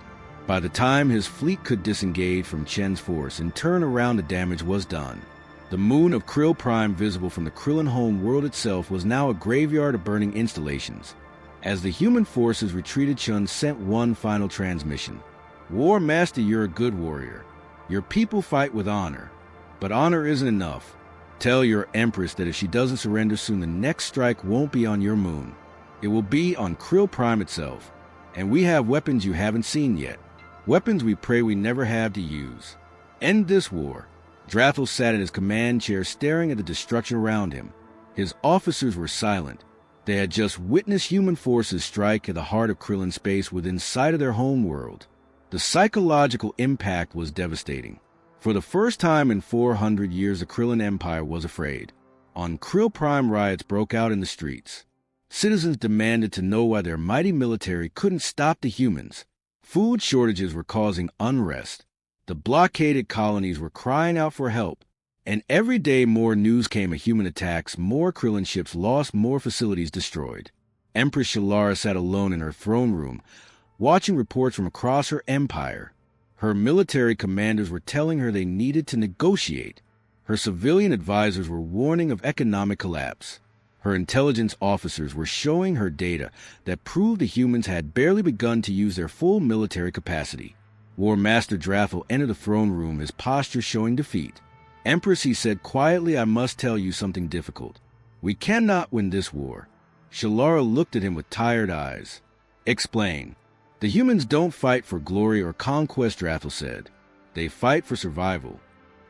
By the time his fleet could disengage from Chen's force and turn around, the damage was done. The moon of Krill Prime, visible from the Krillin home world itself, was now a graveyard of burning installations. As the human forces retreated, Chun sent one final transmission. War Master, you're a good warrior. Your people fight with honor. But honor isn't enough. Tell your Empress that if she doesn't surrender soon, the next strike won't be on your moon. It will be on Krill Prime itself. And we have weapons you haven't seen yet. Weapons we pray we never have to use. End this war. Drathel sat in his command chair, staring at the destruction around him. His officers were silent. They had just witnessed human forces strike at the heart of Krillin space within sight of their home world. The psychological impact was devastating. For the first time in 400 years, the Krillin Empire was afraid. On Krill Prime, riots broke out in the streets. Citizens demanded to know why their mighty military couldn't stop the humans. Food shortages were causing unrest. The blockaded colonies were crying out for help. And every day more news came of human attacks, more Krillin ships lost, more facilities destroyed. Empress Shallara sat alone in her throne room, watching reports from across her empire. Her military commanders were telling her they needed to negotiate. Her civilian advisors were warning of economic collapse. Her intelligence officers were showing her data that proved the humans had barely begun to use their full military capacity. War Master Drathel entered the throne room, his posture showing defeat. Empress, he said quietly, I must tell you something difficult. We cannot win this war. Shallara looked at him with tired eyes. Explain. The humans don't fight for glory or conquest, Drathel said. They fight for survival.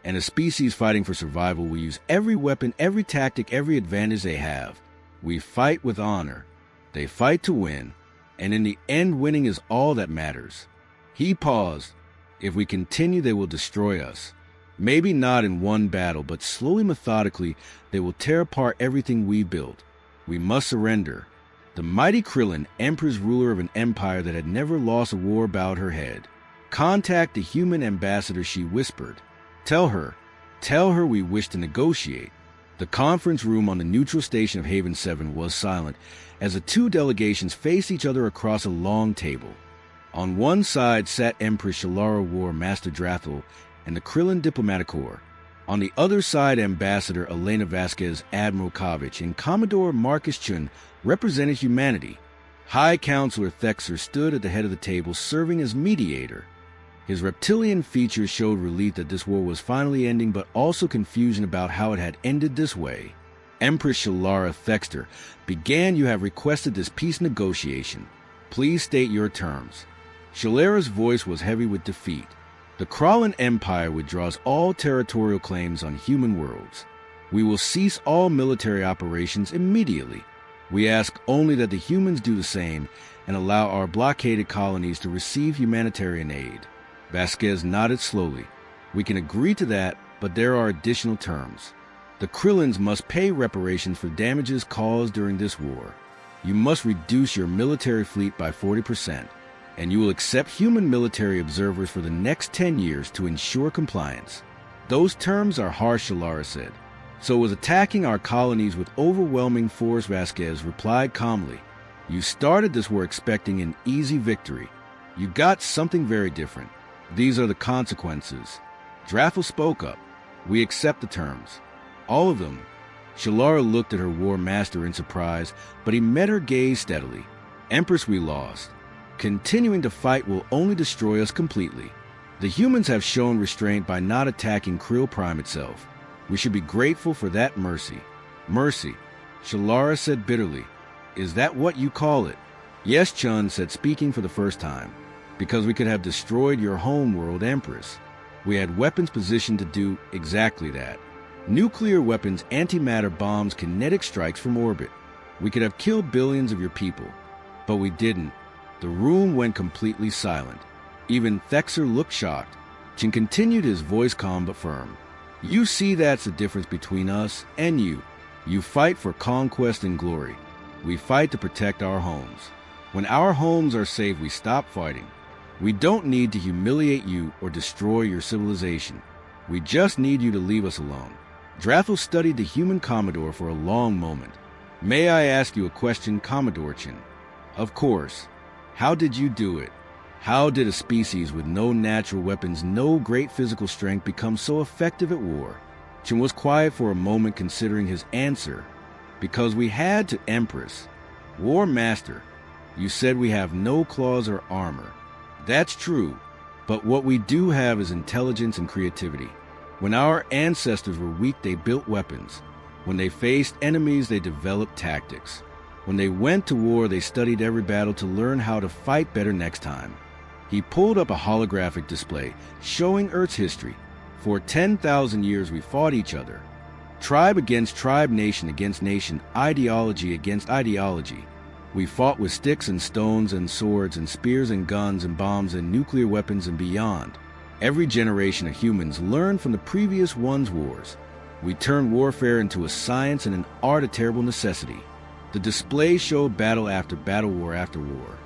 And a species fighting for survival will use every weapon, every tactic, every advantage they have. We fight with honor. They fight to win. And in the end, winning is all that matters. He paused. If we continue, they will destroy us. Maybe not in one battle, but slowly, methodically, they will tear apart everything we built. We must surrender. The mighty Krillin, Empress ruler of an empire that had never lost a war, bowed her head. Contact the human ambassador, she whispered. Tell her we wish to negotiate. The conference room on the neutral station of Haven 7 was silent as the two delegations faced each other across a long table. On one side sat Empress Shalara War Master Drathel and the Krillin Diplomatic Corps. On the other side, Ambassador Elena Vasquez, Admiral Kovich, and Commodore Marcus Chun represented humanity. High Counselor Thexer stood at the head of the table, serving as mediator. His reptilian features showed relief that this war was finally ending, but also confusion about how it had ended this way. Empress Shalara Thexter began. You have requested this peace negotiation. Please state your terms. Shalara's voice was heavy with defeat. The Kralin Empire withdraws all territorial claims on human worlds. We will cease all military operations immediately. We ask only that the humans do the same and allow our blockaded colonies to receive humanitarian aid. Vasquez nodded slowly. We can agree to that, but there are additional terms. The Krillins must pay reparations for damages caused during this war. You must reduce your military fleet by 40%. And you will accept human military observers for the next 10 years to ensure compliance. Those terms are harsh, Shalara said. So was attacking our colonies with overwhelming force, Vasquez replied calmly. You started this war expecting an easy victory. You got something very different. These are the consequences. Drathel spoke up. We accept the terms. All of them. Shalara looked at her war master in surprise, but he met her gaze steadily. Empress, we lost. Continuing to fight will only destroy us completely. The humans have shown restraint by not attacking Krill Prime itself. We should be grateful for that mercy. Mercy, Shalara said bitterly. Is that what you call it? Yes, Chun said, speaking for the first time. Because we could have destroyed your home world, Empress. We had weapons positioned to do exactly that. Nuclear weapons, antimatter bombs, kinetic strikes from orbit. We could have killed billions of your people. But we didn't. The room went completely silent. Even Thexer looked shocked. Chin continued, his voice calm but firm. You see, that's the difference between us and you. You fight for conquest and glory. We fight to protect our homes. When our homes are safe, we stop fighting. We don't need to humiliate you or destroy your civilization. We just need you to leave us alone. Drathel studied the human Commodore for a long moment. May I ask you a question, Commodore Chin? Of course. How did you do it? How did a species with no natural weapons, no great physical strength become so effective at war? Chin was quiet for a moment, considering his answer. Because we had to, Empress. War Master, you said we have no claws or armor. That's true, but what we do have is intelligence and creativity. When our ancestors were weak, they built weapons. When they faced enemies, they developed tactics. When they went to war, they studied every battle to learn how to fight better next time. He pulled up a holographic display showing Earth's history. For 10,000 years, we fought each other. Tribe against tribe, nation against nation, ideology against ideology. We fought with sticks and stones and swords and spears and guns and bombs and nuclear weapons and beyond. Every generation of humans learned from the previous one's wars. We turned warfare into a science and an art, a terrible necessity. The display showed battle after battle, war after war.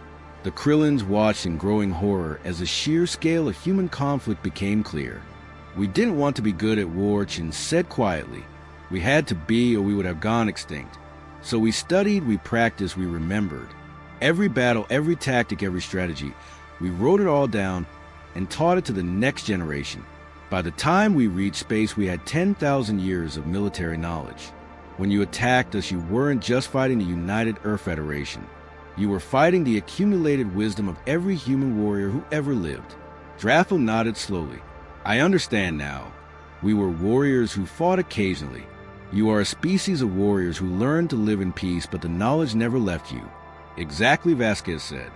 The Krillins watched in growing horror as the sheer scale of human conflict became clear. We didn't want to be good at war, Chin said quietly. We had to be, or we would have gone extinct. So we studied, we practiced, we remembered. Every battle, every tactic, every strategy. We wrote it all down and taught it to the next generation. By the time we reached space, we had 10,000 years of military knowledge. When you attacked us, you weren't just fighting the United Earth Federation. You were fighting the accumulated wisdom of every human warrior who ever lived. Drathel nodded slowly. I understand now. We were warriors who fought occasionally. You are a species of warriors who learned to live in peace, but the knowledge never left you. Exactly, Vasquez said.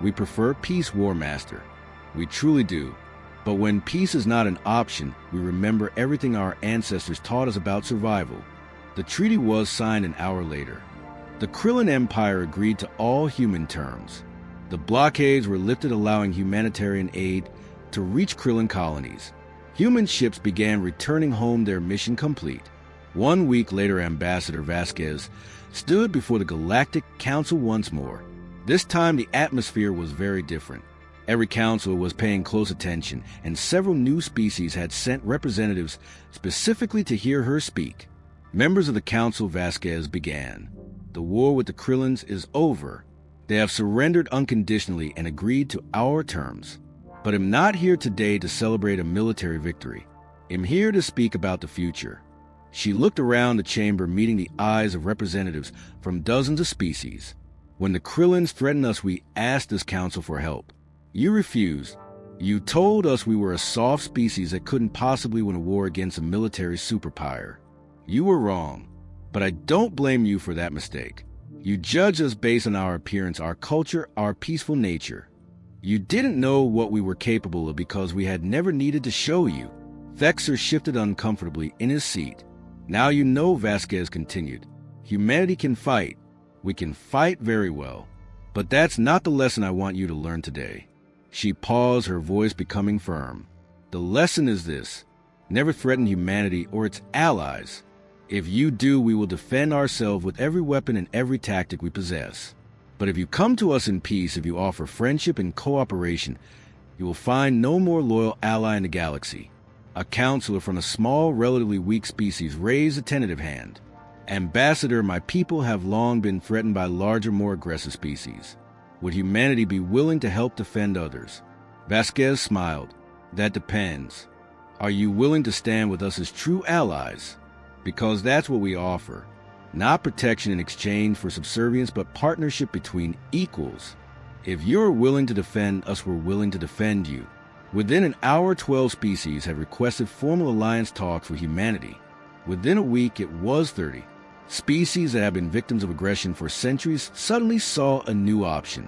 We prefer peace, War Master. We truly do. But when peace is not an option, we remember everything our ancestors taught us about survival. The treaty was signed an hour later. The Krillin Empire agreed to all human terms. The blockades were lifted, allowing humanitarian aid to reach Krillin colonies. Human ships began returning home, their mission complete. 1 week later, Ambassador Vasquez stood before the Galactic Council once more. This time, the atmosphere was very different. Every council was paying close attention, and several new species had sent representatives specifically to hear her speak. Members of the council, Vasquez began. The war with the Krillins is over. They have surrendered unconditionally and agreed to our terms. But I'm not here today to celebrate a military victory. I'm here to speak about the future. She looked around the chamber, meeting the eyes of representatives from dozens of species. When the Krillins threatened us, we asked this council for help. You refused. You told us we were a soft species that couldn't possibly win a war against a military superpower. You were wrong, but I don't blame you for that mistake. You judged us based on our appearance, our culture, our peaceful nature. You didn't know what we were capable of because we had never needed to show you. Thexer shifted uncomfortably in his seat. Now you know, Vasquez continued. Humanity can fight. We can fight very well. But that's not the lesson I want you to learn today. She paused, her voice becoming firm. The lesson is this: never threaten humanity or its allies. If you do, we will defend ourselves with every weapon and every tactic we possess. But if you come to us in peace, if you offer friendship and cooperation, you will find no more loyal ally in the galaxy. A counselor from a small, relatively weak species raised a tentative hand. Ambassador, my people have long been threatened by larger, more aggressive species. Would humanity be willing to help defend others? Vasquez smiled. That depends. Are you willing to stand with us as true allies? Because that's what we offer. Not protection in exchange for subservience, but partnership between equals. If you're willing to defend us, we're willing to defend you. Within an hour, 12 species have requested formal alliance talks with humanity. Within a week, it was 30. Species that have been victims of aggression for centuries suddenly saw a new option.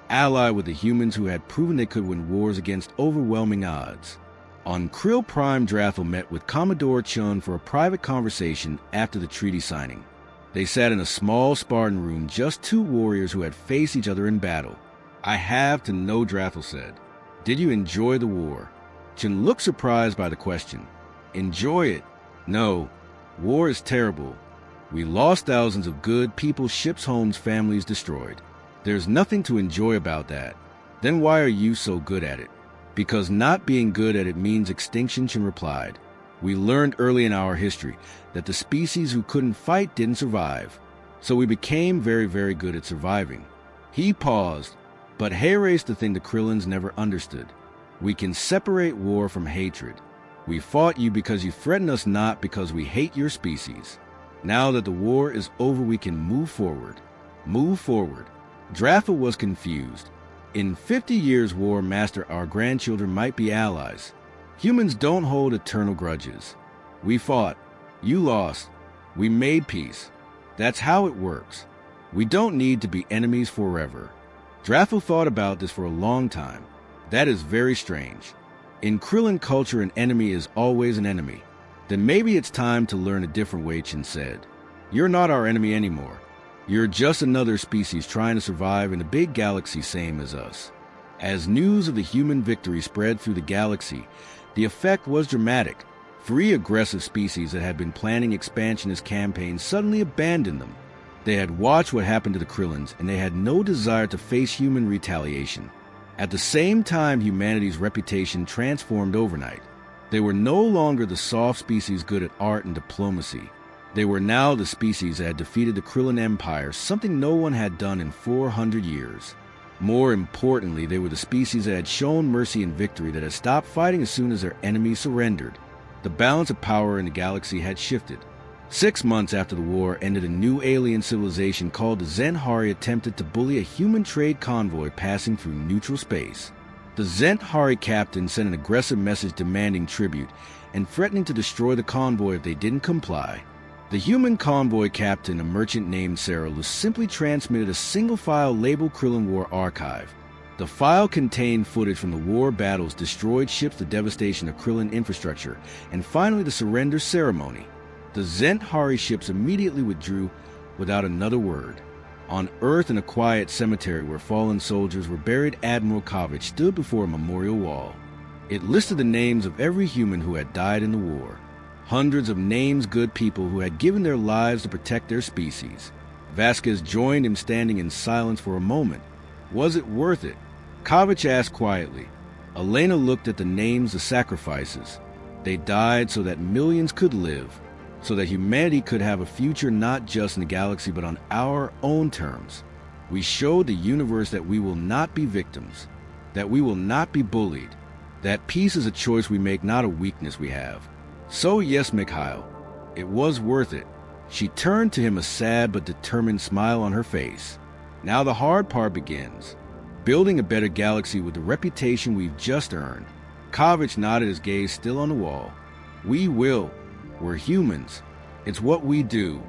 Ally with the humans who had proven they could win wars against overwhelming odds. On Krill Prime, Drathel met with Commodore Chun for a private conversation after the treaty signing. They sat in a small Spartan room, just two warriors who had faced each other in battle. I have to know, Drathel said. Did you enjoy the war? Chun looked surprised by the question. Enjoy it? No. War is terrible. We lost thousands of good people, ships, homes, families destroyed. There's nothing to enjoy about that. Then why are you so good at it? Because not being good at it means extinction, Chun replied. We learned early in our history that the species who couldn't fight didn't survive. So we became very, very good at surviving. He paused, but hair-raised the thing the Krillins never understood. We can separate war from hatred. We fought you because you threatened us, not because we hate your species. Now that the war is over, we can move forward. Move forward. Drathel was confused. In 50 years, War Master, our grandchildren might be allies. Humans don't hold eternal grudges. We fought. You lost. We made peace. That's how it works. We don't need to be enemies forever. Drathel thought about this for a long time. That is very strange. In Krillin culture, an enemy is always an enemy. Then maybe it's time to learn a different way, Chun said. You're not our enemy anymore. You're just another species trying to survive in a big galaxy same as us. As news of the human victory spread through the galaxy, the effect was dramatic. 3 aggressive species that had been planning expansionist campaigns suddenly abandoned them. They had watched what happened to the Krillins, and they had no desire to face human retaliation. At the same time, humanity's reputation transformed overnight. They were no longer the soft species good at art and diplomacy. They were now the species that had defeated the Krillin Empire, something no one had done in 400 years. More importantly, they were the species that had shown mercy and victory, that had stopped fighting as soon as their enemies surrendered. The balance of power in the galaxy had shifted. 6 months after the war ended, a new alien civilization called the Zenthari attempted to bully a human trade convoy passing through neutral space. The Zenthari captain sent an aggressive message demanding tribute and threatening to destroy the convoy if they didn't comply. The human convoy captain, a merchant named Cerulus, simply transmitted a single file labeled Krillin War Archive. The file contained footage from the war battles, destroyed ships, the devastation of Krillin infrastructure, and finally the surrender ceremony. The Zhent-Hari ships immediately withdrew without another word. On Earth, in a quiet cemetery where fallen soldiers were buried, Admiral Kovach stood before a memorial wall. It listed the names of every human who had died in the war. Hundreds of names, good people who had given their lives to protect their species. Vasquez joined him, standing in silence for a moment. Was it worth it? Kovach asked quietly. Elena looked at the names, the sacrifices. They died so that millions could live, so that humanity could have a future not just in the galaxy but on our own terms. We showed the universe that we will not be victims, that we will not be bullied, that peace is a choice we make, not a weakness we have. So yes, Mikhail, it was worth it. She turned to him, a sad but determined smile on her face. Now the hard part begins. Building a better galaxy with the reputation we've just earned. Kovach nodded, his gaze still on the wall. We will. We're humans. It's what we do.